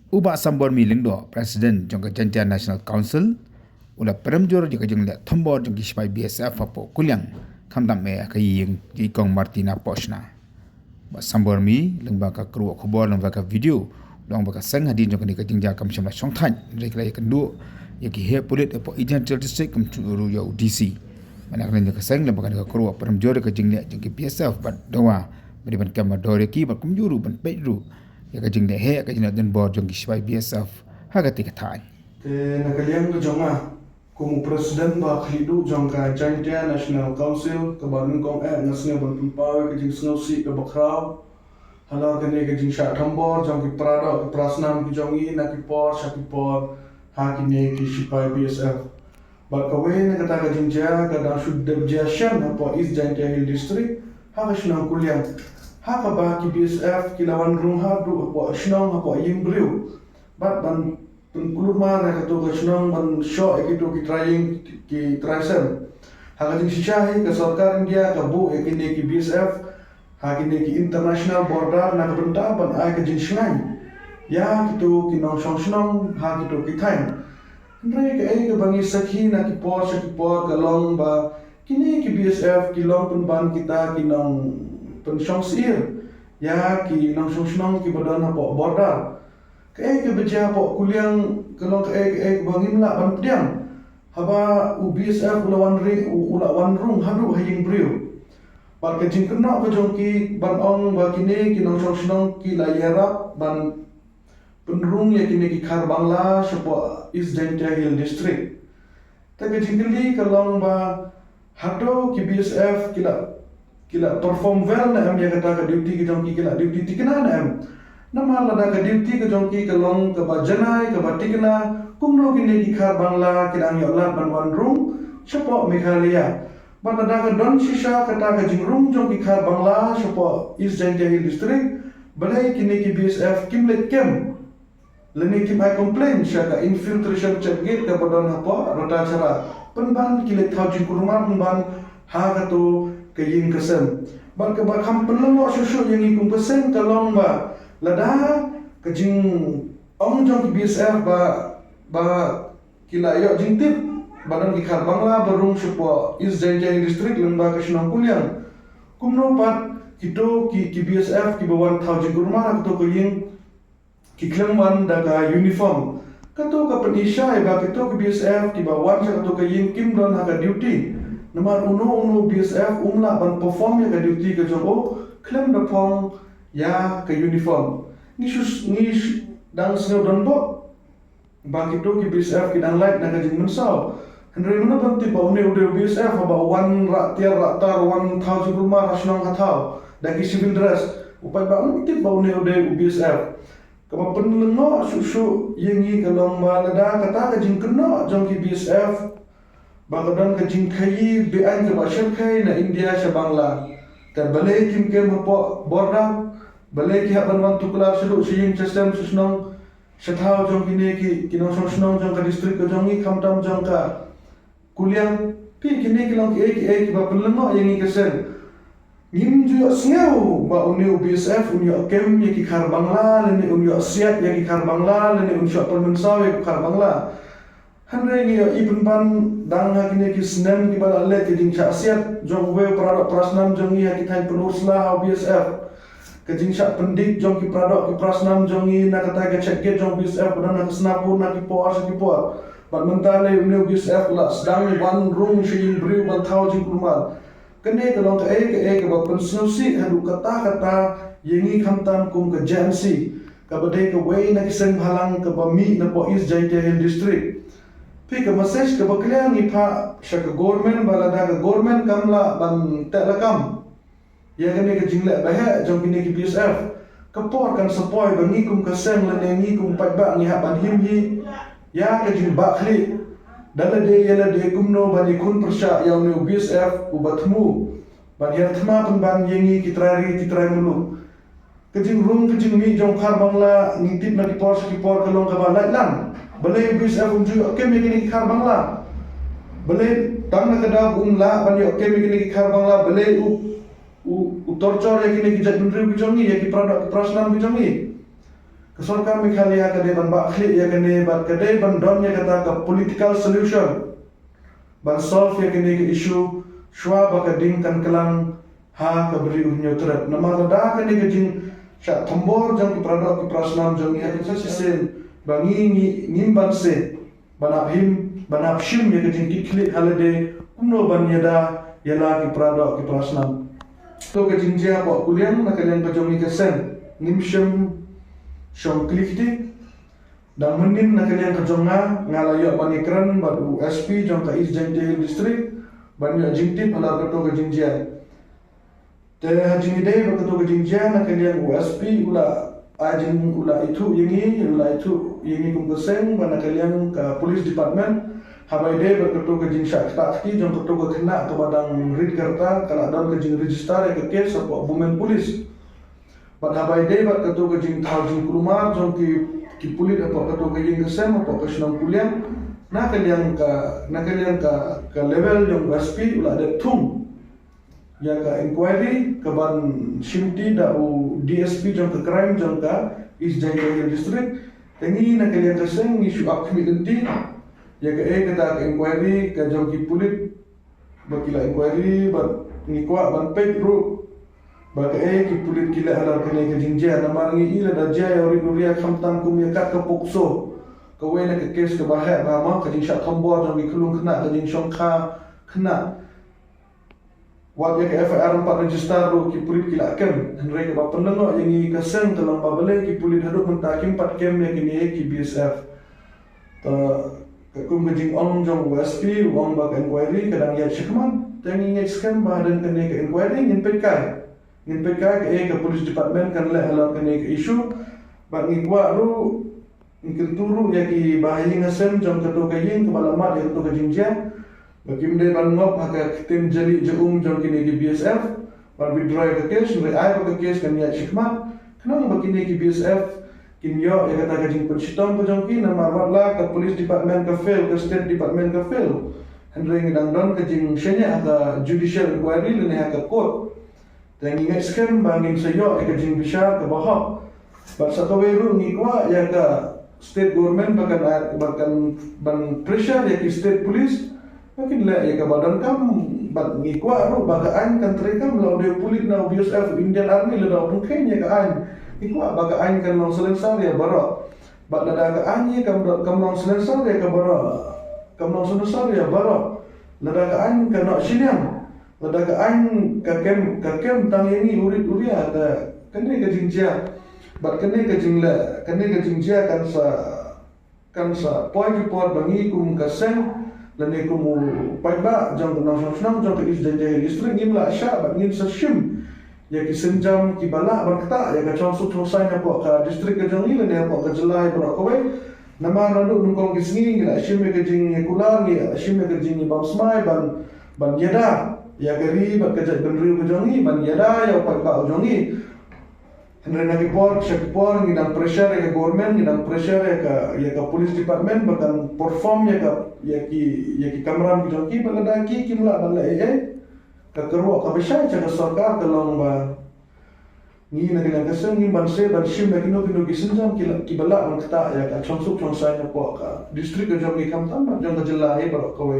Uba sambor mi lingdo President jong Jantia National Council ula peremjor jong jong le thombor jong kispai BSF apo kulyang khamdam me kaying kong Martina Poshna. Ba sambor mi lingba ka kru khobor lingba ka video long ba ka sang hadin jong ni ka jingja kam sham songthan reklay kendu yaki he pulit apo Idential District kam churu yo DC. Mana kan ka sang lingba ka kru peremjor ka jingle jong ki BSF ba dawa beriban kam dore ki ba kum juru ban pedru ya ka jingde he ka jina den board jong kispai BSF haga tikathan te nakaliam ko jonga como president ba khidu jong ka Jantia National Council ka banung kong ngasne ban pimpawe ka jing snowsi ka bakraw hala ka ne ka jing sha thambor jong ki prado ka prasnam ki jongi na ki por sha ki por ha ki ne ki shipai BSF ba ka we na ka ta ka jing ja ka da shud deb ja shan po East Jantia Hill District ha ka shna kuliam haka ba ki BSF ki lawan rung ha du po shnong ha po yim briu bat ban kulur ma na ka to ka shnong ban sho ki to ki trying ki trasem haka jing shishahi ka sarkar India ka bu ki ne ki BSF ha ki ne ki international border na ka benta ban ai ka jing shnai ya ki to ki nong shong shnong ha ki to ki thain ndre ka ai ka bangi sakhi na ki por ka long ba ki ne ki BSF ki long pun ban kita ki nong pensyong sir ya ki nang song ki badan apa border ke beja apa kuliang kalau ke bangin la ban pediang haba UBSF ulawan rung hadu haying brio par ke jing kena ke jongki ban ong ba kini ki nang song ki la yarap ban penrung ya kini ki khar bangla sapa East Jantia Hill District ta ke jingli kalong ba hado ki BSF kila perform well na am ya kata ka duty ke jongki kila duty tikna na am nama lada ka duty ke jongki ke long ke bajanai ke batikna kumno kini ki khar bangla kidang yo lat ban wan rung chapo Meghalaya ban lada ka don shisha kata ka jingrung jongki khar bangla chapo East Jantia Hill District balai kini ki BSF kimlet kem leni kim ai complain syaka infiltration check gate ke badan apa rota cara penban kilet thau jingkurma penban ha ka to kaying kesem ban ke bakam penlemo susu yang ikum pesen kalong ba lada kajing ong jong BSF ba kila yo jingtip badan ki khar bangla berung supo East Jantia District lemba kasnang kuliang kumno pat kito ki BSF ki bawan thau jingurma to kaying ki klemban daga uniform kato ka penisha ba kito ki BSF ki bawan sa to kaying kim don haga duty Nomor uno BSF umla ban perform ya ka duty ka jobo klem da pong ya ka uniform nish dang snow don bo ba kito ki BSF ki dang light na ka jing mensaw andre mana ban ti ba ude BSF ba wan ra tiar ra tar 1000 rumah rasnong hatau da ki civil dress upai ba ti ba ude BSF kama penlengo susu yengi kalong ba lada kata ka jing kena jong ki BSF Bagadan ke jingkai bean ke basyarkai na India sa Bangla. Ter balai kim kem hapo borda balai ki haban wan tuklar sedu siying system susnong sethau jong kini ki kinong susnong jong ka district ka jongi khamtam jong ka kuliang pi kini kilong ki ba penlengo yang ikesen. Ngim ju sneu ba uni BSF uni kem ye ki khar Bangla leni uni siat ye ki khar Bangla leni uni shot permensaw ye ki khar Bangla. Hanre ni ibn pan dang ha kini ki snem ki bala le ki jing cha asiat jong we prado prasnam jong ni ha ki thai penursla ha BSF ke jing cha pendik jong ki prado ki prasnam jong ni na kata ke check jong BSF dan na snapur na ki por sa ki por ban mentale uni BSF la sedang wan room shin briu ban thau jing kurmal kene ke long ke ba pensusi hadu kata yengi khamtam kum ke jansi ka bade ke we na ki seng halang ke ba mi na po East Jantia Hill District Pi ke message ke bakliang ni pa sya ke government balada ke government kamla ban telekam ya kene ke jingle bahe jong kini ki BSF kapor kan support bangi kum kaseng lene ni kum patba ni ha ban himhi ya ke jing bakli dalade yalade kumno bani kun persya ya ni BSF ubatmu ban ya thma pun ban yengi kitrai mulu ke jing room ke jing mi jong khar bangla ngitip na ki por kalong ka balai lan balai BSF unju ke megini khar bangla balai tang na kada la ban yo ke megini khar bangla balai u torture ya kini ki jat bendri bijongi ya ki prasnam bijongi Kesorkan Meghalaya kadai ban bakli ya kene ban kadai ban don ya kata ke political solution. Ban solve ya kene ke isu shwa bakading kan kelang ha ke beri unyo terap. Nama lada kene ke jing syak tombor jang ki pradok ki prasnam jang ya ke sisen bangi ngimban se ban abhim ya ke jing kikli halade umno ban yada yala ki pradok ki prasnam. To ke jing jia po kuliang na kalian ke jong ke sen ngimshem Syong Klifti dan menin nak kalian kejonga ngalayo banikran badu SP jong ka East Jaintia District banyak jingtip ala keto ke jingjian. Te hajing ide keto ke jingjian nak kalian USP ula ajing ula itu ini kumpuseng ban kalian ke Police Department habai ide berketo ke jing syak takti jong keto ke kena ke badang rid kerta kala don ke jing register ke kes apa bumen polis. Bat habai day bat ketu ke jing tau jing kurumar jong ki pulit apa ketu ke jing kesem apa ke senang kuliah nak kalian ke level yang USP ulah ada tung ya ke inquiry ke ban shimti da u DSP jong ke crime jong ke East Jaintia District tengi nak kalian keseng isu akmi genti ya ke kata ke inquiry ke jong ki pulit bakila inquiry bat ngikwa ban pek ru Bagai ki pulit kila halar kene ke jingjia nama ngi ila da jaya ori nuria khamtam kum ya kat ke pokso ke wena ke kes ke bahaya bama ke jing syak tombor jong ki kulung kena ke jing syongka kena wat ya ke FIR 4 register ro ki pulit kila kem henry ke ba pendengo yang ngi kaseng telang ba bele ki pulit haduk mentakim 4 kem ya kini ki BSF ta ke kum ke jing on jong USP wong ba inquiry kadang ya syekman tengi ngi scam ba dan kene ke inquiry ngin pekai ke Police Department kan le halau kene ke isu bang ikwa ru ngkin turu ya ki bahayi ngasem jom ketu ke ying ke balamat ya ketu ke jingjian bagi mde ban ngop haka tim jali jom kene ke BSF ban withdraw ke kes mre ai ke kes kan ya shikmat kenang bagi ne ke BSF kin yo ya kata ke jing pensitom ke jom ki nama warla ke Police Department ke fail ke State Department ke fail hendre ngidang don ke jing shenya haka judicial inquiry le haka court dan ingat scam bangin sayo ke jing besar ke bawah. Bangsa kaweru ngikwa ya ke state government bahkan ban pressure ya ke state police makin lah ya ke badan kam ban ngikwa ru bagaan kan terekam lau dia pulit na BSF Indian Army le lau mungkin ya ke an ngikwa bagaan kan long selensar ya barok bak lada ke an ya kam long selensar ya ke barok kam long selensar ya barok lada ke an kan nak siniam lada ke an kakem tang ini urit uria ada kene ke jingjia bat kene ke jingjia kan sa point report bangi kum kaseng lane kum pai ba jang nasional jang ke East Jaintia District ngim la sya bat ngin sa shim ya ki senjam ki bala ban kata ya ka chong su thong sai na po ka district ke jang ni lane po ka jelai pro ko bai nama radu nungkong ki singi la shim ke jing kular ni shim ke jing bam smai ban yada ya gari bat kejat benriu kejongi ban yada ya upat ba ujongi henry nagi por shakpor ngidang pressure ya ke government ngidang pressure ya ke police department bahkan perform ya ki kamran kejongi balada ki kimla bala ka kerwa ka besar ca sarkar telong ba ni na kena keseng ni ban se ban shim ya kino gisenjam ki bala ang kata ya ka chongsuk chongsai na po ka district kejongi kam tam jong ka jelai ba ko